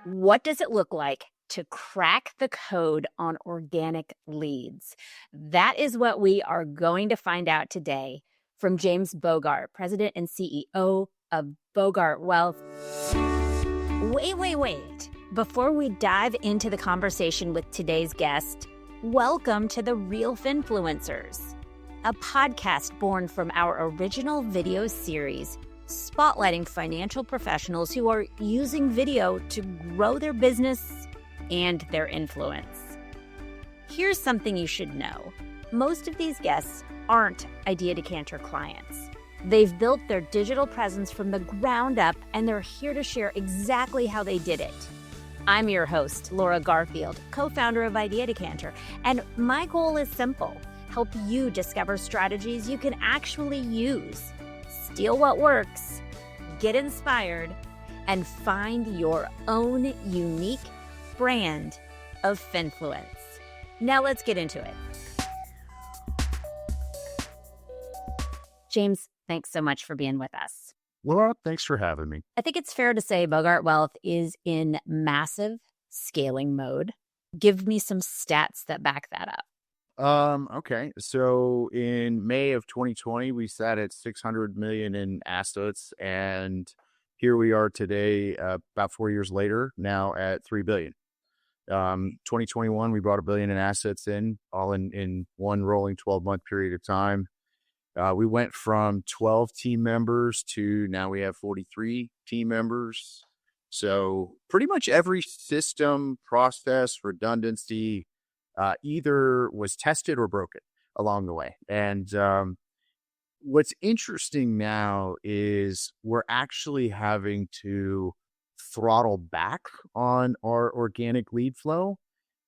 What does it look like to crack the code on organic leads? That is what we are going to find out today from James Bogart, President and CEO of Bogart Wealth. Wait. Before we dive into the conversation with today's guest, welcome to The Real Finfluencers, a podcast born from our original video series spotlighting financial professionals who are using video to grow their business and their influence. Here's something you should know. Most of these guests aren't Idea Decanter clients. They've built their digital presence from the ground up, and they're here to share exactly how they did it. I'm your host, Laura Garfield, co-founder of Idea Decanter, and my goal is simple: help you discover strategies you can actually use. Steal what works, get inspired, and find your own unique brand of finfluence. Now let's get into it. James, thanks so much for being with us. Laura, thanks for having me. I think it's fair to say Bogart Wealth is in massive scaling mode. Give me some stats that back that up. Okay. So in May of 2020, we sat at 600 million in assets, and here we are today, about 4 years later, now at 3 billion. 2021, we brought $1 billion in assets all in one rolling 12-month period of time. We went from 12 team members to now we have 43 team members. So pretty much every system, process, redundancy, either was tested or broken along the way. And what's interesting now is we're actually having to throttle back on our organic lead flow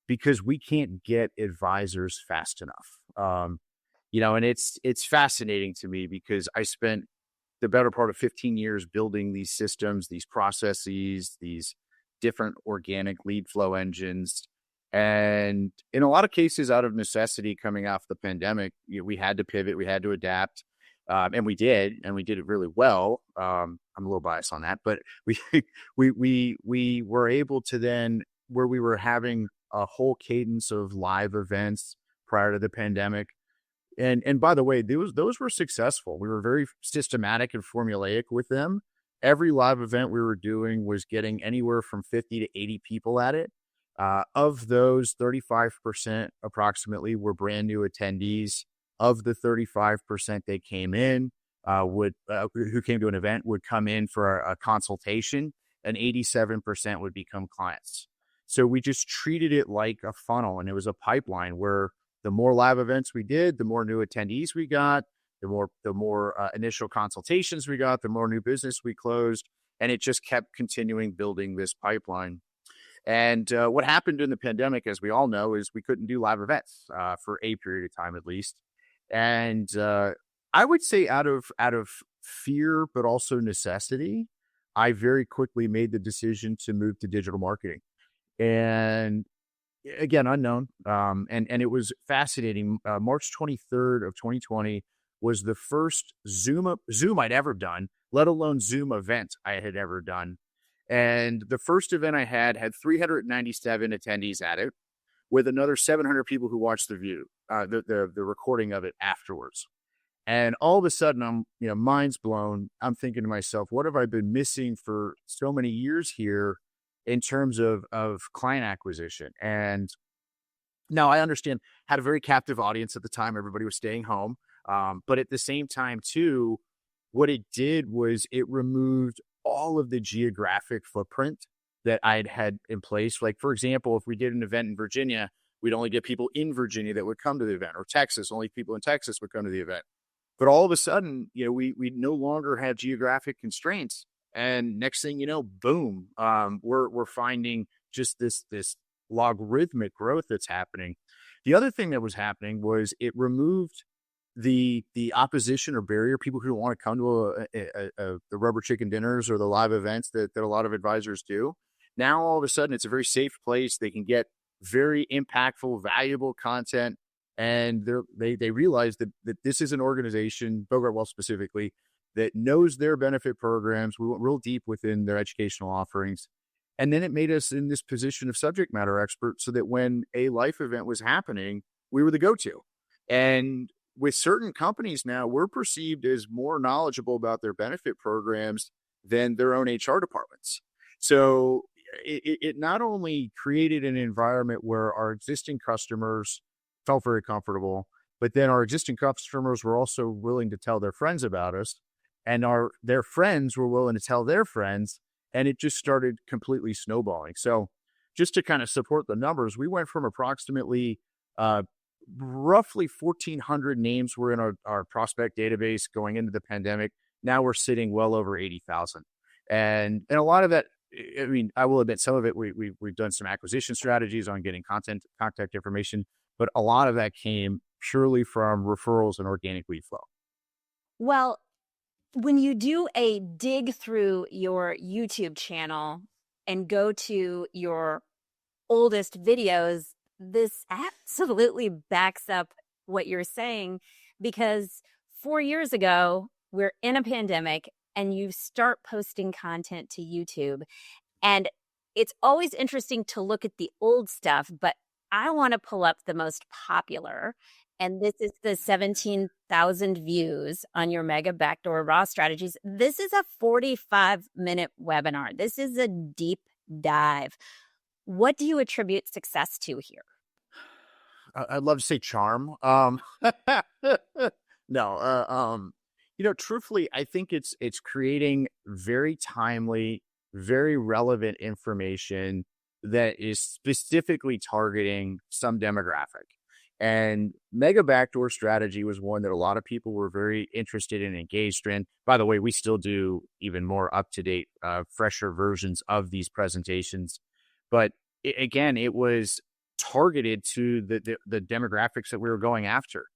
because we can't get advisors fast enough. And it's fascinating to me because I spent the better part of 15 years building these systems, these processes, these different organic lead flow engines. And in a lot of cases, out of necessity coming off the pandemic, we had to pivot, we had to adapt, and we did it really well. I'm a little biased on that, but we were able to then, where we were having a whole cadence of live events prior to the pandemic. And by the way, those were successful. We were very systematic and formulaic with them. Every live event we were doing was getting anywhere from 50 to 80 people at it. Of those, 35% approximately were brand new attendees. Of the 35% they came in, who came to an event would come in for a consultation, and 87% would become clients. So we just treated it like a funnel, and it was a pipeline where the more live events we did, the more new attendees we got, the more initial consultations we got, the more new business we closed, and it just kept continuing building this pipeline. And what happened in the pandemic, as we all know, is we couldn't do live events for a period of time, at least. And I would say out of fear, but also necessity, I very quickly made the decision to move to digital marketing. And again, unknown. And it was fascinating. March 23rd of 2020 was the first Zoom I'd ever done, let alone Zoom event I had ever done. And the first event I had 397 attendees at it, with another 700 people who watched the recording of it afterwards. And all of a sudden, I'm mind's blown. I'm thinking to myself, what have I been missing for so many years here in terms of client acquisition? And now I understand, had a very captive audience at the time. Everybody was staying home. But at the same time, too, what it did was it removed all of the geographic footprint that I'd had in place. Like, for example, if we did an event in Virginia, we'd only get people in Virginia that would come to the event, or Texas, only people in Texas would come to the event. But all of a sudden, we no longer have geographic constraints. And next thing you know, boom, we're finding just this logarithmic growth that's happening. The other thing that was happening was it removed the opposition or barrier, people who don't want to come to the rubber chicken dinners or the live events that a lot of advisors do. Now, all of a sudden, it's a very safe place. They can get very impactful, valuable content. And they realize that this is an organization, Bogart Wealth specifically, that knows their benefit programs. We went real deep within their educational offerings. And then it made us in this position of subject matter expert so that when a life event was happening, we were the go-to. And with certain companies now, we're perceived as more knowledgeable about their benefit programs than their own HR departments. So it not only created an environment where our existing customers felt very comfortable, but then our existing customers were also willing to tell their friends about us, and their friends were willing to tell their friends, and it just started completely snowballing. So just to kind of support the numbers, we went from approximately uh, roughly 1,400 names were in our prospect database going into the pandemic. Now we're sitting well over 80,000. And a lot of that, I mean, I will admit some of it, we've done some acquisition strategies on getting contact information, but a lot of that came purely from referrals and organic lead flow. Well, when you do a dig through your YouTube channel and go to your oldest videos, this absolutely backs up what you're saying, because 4 years ago, we're in a pandemic and you start posting content to YouTube. And it's always interesting to look at the old stuff, but I want to pull up the most popular. And this is the 17,000 views on your mega backdoor raw strategies. This is a 45-minute webinar. This is a deep dive. What do you attribute success to here? I'd love to say charm. No, truthfully, I think it's creating very timely, very relevant information that is specifically targeting some demographic. And mega backdoor strategy was one that a lot of people were very interested and engaged in. By the way, we still do even more up-to-date, fresher versions of these presentations. But again, it was targeted to the demographics that we were going after.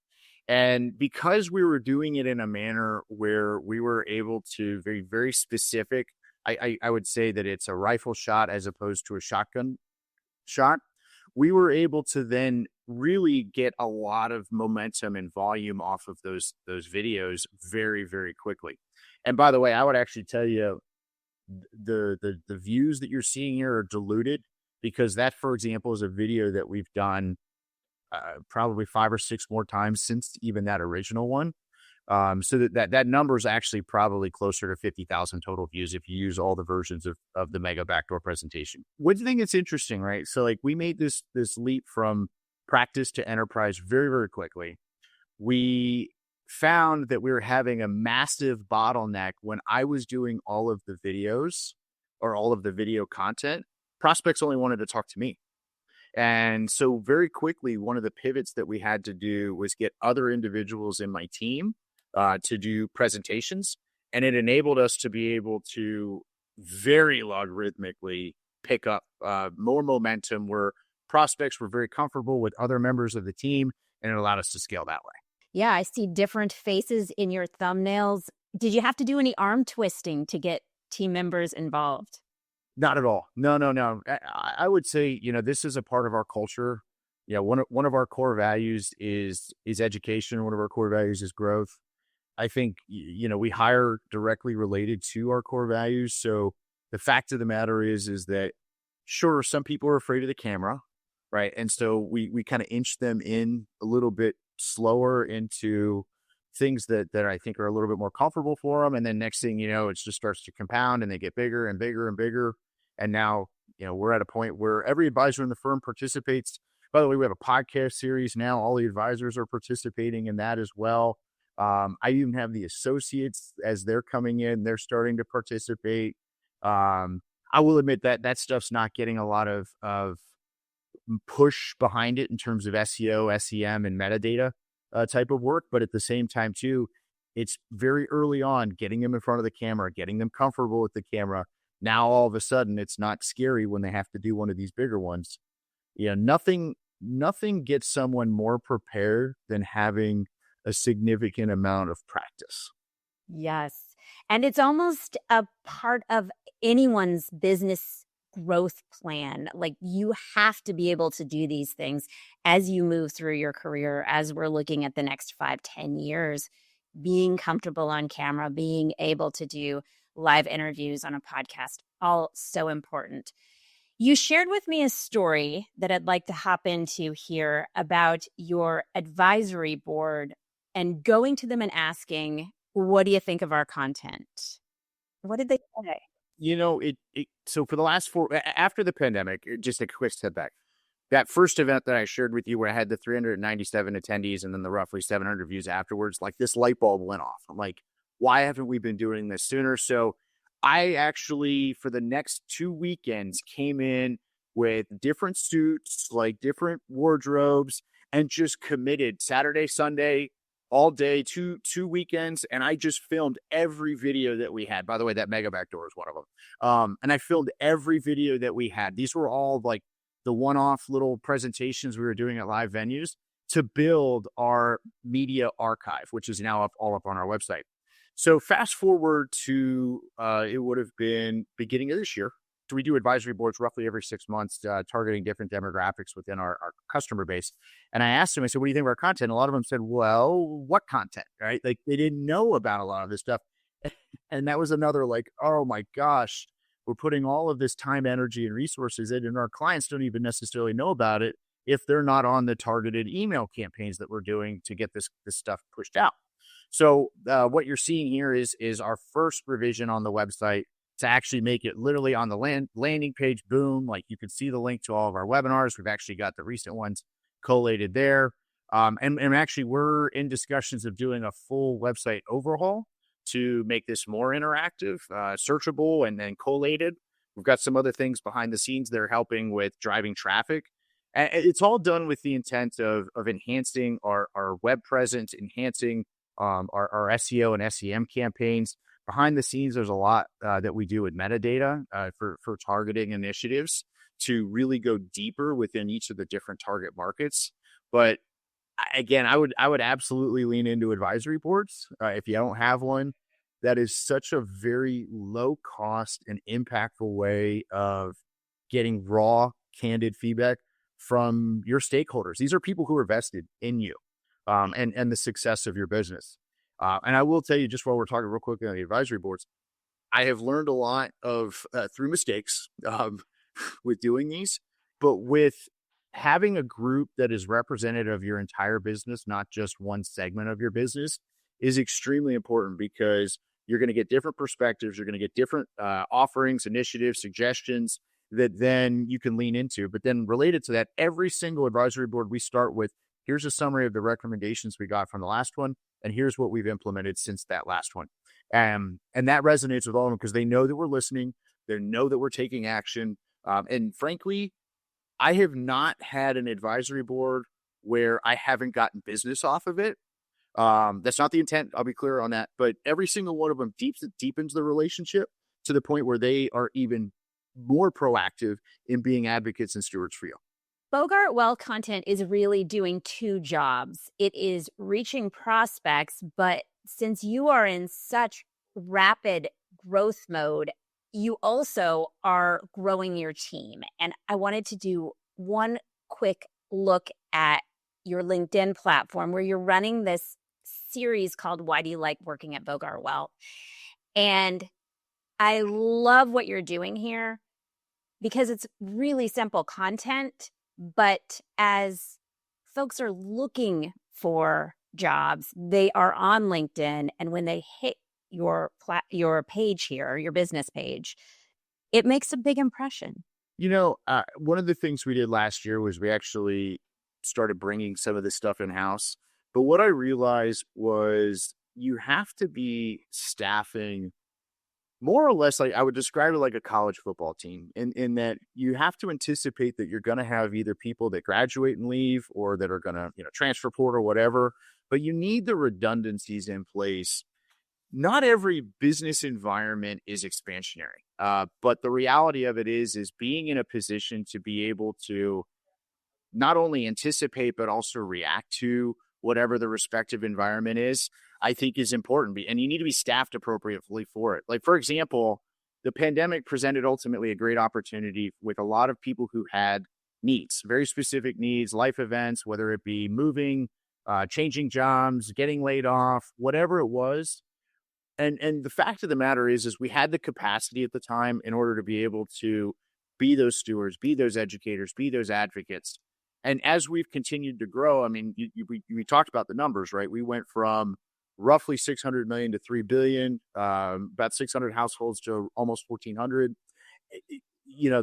And because we were doing it in a manner where we were able to very, very specific, I would say that it's a rifle shot as opposed to a shotgun shot. We were able to then really get a lot of momentum and volume off of those videos very, very quickly. And by the way, I would actually tell you the views that you're seeing here are diluted, because that, for example, is a video that we've done probably 5 or 6 more times since even that original one. So that number is actually probably closer to 50,000 total views if you use all the versions of the mega backdoor presentation. What do you think is interesting, right? So like we made this leap from practice to enterprise very, very quickly. We found that we were having a massive bottleneck when I was doing all of the videos or all of the video content. Prospects only wanted to talk to me. And so very quickly, one of the pivots that we had to do was get other individuals in my team to do presentations. And it enabled us to be able to very logarithmically pick up more momentum where prospects were very comfortable with other members of the team, and it allowed us to scale that way. Yeah, I see different faces in your thumbnails. Did you have to do any arm twisting to get team members involved? Not at all. No. I would say, this is a part of our culture. Yeah, one of our core values is education. One of our core values is growth. I think, we hire directly related to our core values. So the fact of the matter is that sure, some people are afraid of the camera, right? And so we kind of inch them in a little bit slower into things that I think are a little bit more comfortable for them. And then next thing you know, it just starts to compound and they get bigger and bigger and bigger. And now, we're at a point where every advisor in the firm participates. By the way, we have a podcast series now. All the advisors are participating in that as well. I even have the associates as they're coming in, they're starting to participate. I will admit that stuff's not getting a lot of push behind it in terms of SEO, SEM, and metadata type of work. But at the same time, too, it's very early on getting them in front of the camera, getting them comfortable with the camera. Now, all of a sudden, it's not scary when they have to do one of these bigger ones. Nothing gets someone more prepared than having a significant amount of practice. Yes. And it's almost a part of anyone's business growth plan. Like you have to be able to do these things as you move through your career, as we're looking at the next 5-10 years, being comfortable on camera, being able to do live interviews on a podcast, all so important. You shared with me a story that I'd like to hop into here about your advisory board and going to them and asking, what do you think of our content? What did they say? So for the last after the pandemic, just a quick step back. That first event that I shared with you where I had the 397 attendees and then the roughly 700 views afterwards, like this light bulb went off. I'm like, why haven't we been doing this sooner? So I actually, for the next 2 weekends, came in with different suits, like different wardrobes, and just committed Saturday, Sunday, all day, two weekends. And I just filmed every video that we had. By the way, that mega backdoor is one of them. And I filmed every video that we had. These were all like the one-off little presentations we were doing at live venues to build our media archive, which is now all up on our website. So fast forward to, it would have been beginning of this year. So we do advisory boards roughly every 6 months, targeting different demographics within our customer base. And I asked them, I said, what do you think of our content? And a lot of them said, well, what content, right? Like they didn't know about a lot of this stuff. And that was another like, oh my gosh, we're putting all of this time, energy, and resources in, and our clients don't even necessarily know about it if they're not on the targeted email campaigns that we're doing to get this stuff pushed out. So what you're seeing here is our first revision on the website to actually make it literally on the landing page. Boom, like you can see the link to all of our webinars. We've actually got the recent ones collated there. And actually we're in discussions of doing a full website overhaul to make this more interactive, searchable, and then collated. We've got some other things behind the scenes that are helping with driving traffic. And it's all done with the intent of enhancing our web presence, enhancing our SEO and SEM campaigns. Behind the scenes, there's a lot that we do with metadata for targeting initiatives to really go deeper within each of the different target markets. But again, I would absolutely lean into advisory boards. If you don't have one, that is such a very low cost and impactful way of getting raw, candid feedback from your stakeholders. These are people who are vested in you and the success of your business. And I will tell you, just while we're talking real quickly on the advisory boards, I have learned a lot of through mistakes with doing these, but with having a group that is representative of your entire business, not just one segment of your business, is extremely important because you're going to get different perspectives. You're going to get different offerings, initiatives, suggestions that then you can lean into. But then related to that, every single advisory board we start with, here's a summary of the recommendations we got from the last one, and here's what we've implemented since that last one. And that resonates with all of them because they know that we're listening. They know that we're taking action. And frankly, I have not had an advisory board where I haven't gotten business off of it. That's not the intent. I'll be clear on that. But every single one of them deepens the relationship to the point where they are even more proactive in being advocates and stewards for you. Bogart Wealth content is really doing two jobs. It is reaching prospects, but since you are in such rapid growth mode, you also are growing your team. And I wanted to do one quick look at your LinkedIn platform where you're running this series called Why Do You Like Working at Bogart Wealth? And I love what you're doing here because it's really simple content. But as folks are looking for jobs, they are on LinkedIn. And when they hit your page here, your business page, it makes a big impression. One of the things we did last year was we actually started bringing some of this stuff in-house. But what I realized was you have to be staffing more or less, like I would describe it like a college football team in that you have to anticipate that you're going to have either people that graduate and leave or that are going to, transfer portal or whatever, but you need the redundancies in place. Not every business environment is expansionary, but the reality of it is being in a position to be able to not only anticipate, but also react to whatever the respective environment is, I think is important. And you need to be staffed appropriately for it. Like, for example, the pandemic presented ultimately a great opportunity with a lot of people who had needs, very specific needs, life events, whether it be moving, changing jobs, getting laid off, whatever it was. And the fact of the matter is we had the capacity at the time in order to be able to be those stewards, be those educators, be those advocates. And as we've continued to grow, I mean, we talked about the numbers, right? We went from roughly 600 million to 3 billion, about 600 households to almost 1,400.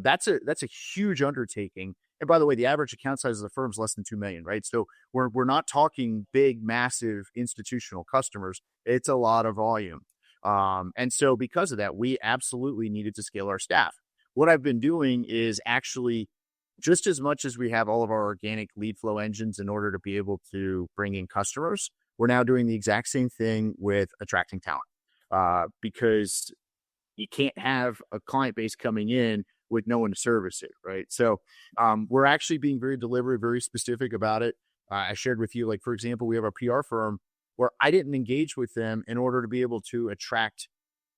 That's a huge undertaking. And by the way, the average account size of the firm is less than 2 million, right? So we're not talking big, massive institutional customers. It's a lot of volume. And so because of that, we absolutely needed to scale our staff. What I've been doing is actually, just as much as we have all of our organic lead flow engines in order to be able to bring in customers, we're now doing the exact same thing with attracting talent, because you can't have a client base coming in with no one to service it, right? So we're actually being very deliberate, very specific about it. I shared with you, like, for example, we have a PR firm where I didn't engage with them in order to be able to attract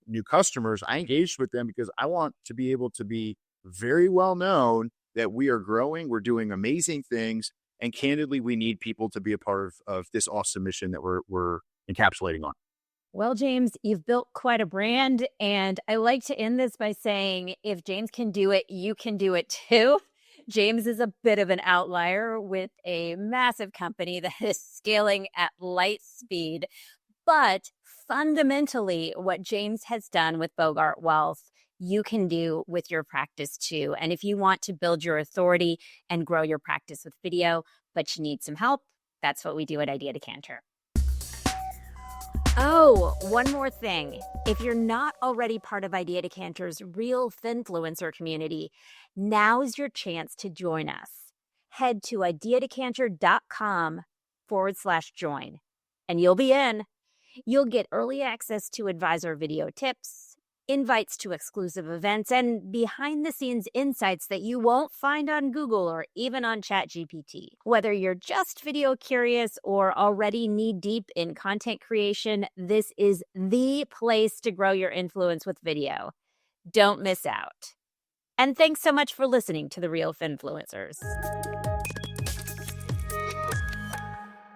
new customers. I engaged with them because I want to be able to be very well known that we are growing, we're doing amazing things, and candidly, we need people to be a part of this awesome mission that we're encapsulating on. Well, James, you've built quite a brand, and I like to end this by saying, if James can do it, you can do it too. James is a bit of an outlier with a massive company that is scaling at light speed. But fundamentally, what James has done with Bogart Wealth, you can do with your practice too. And if you want to build your authority and grow your practice with video, but you need some help, that's what we do at Idea Decanter. Oh, one more thing. If you're not already part of Idea Decanter's Real Finfluencer community, now's your chance to join us. Head to ideadecanter.com/join, and you'll be in. You'll get early access to advisor video tips, invites to exclusive events, and behind-the-scenes insights that you won't find on Google or even on ChatGPT. Whether you're just video curious or already knee-deep in content creation, this is the place to grow your influence with video. Don't miss out. And thanks so much for listening to The Real Finfluencers.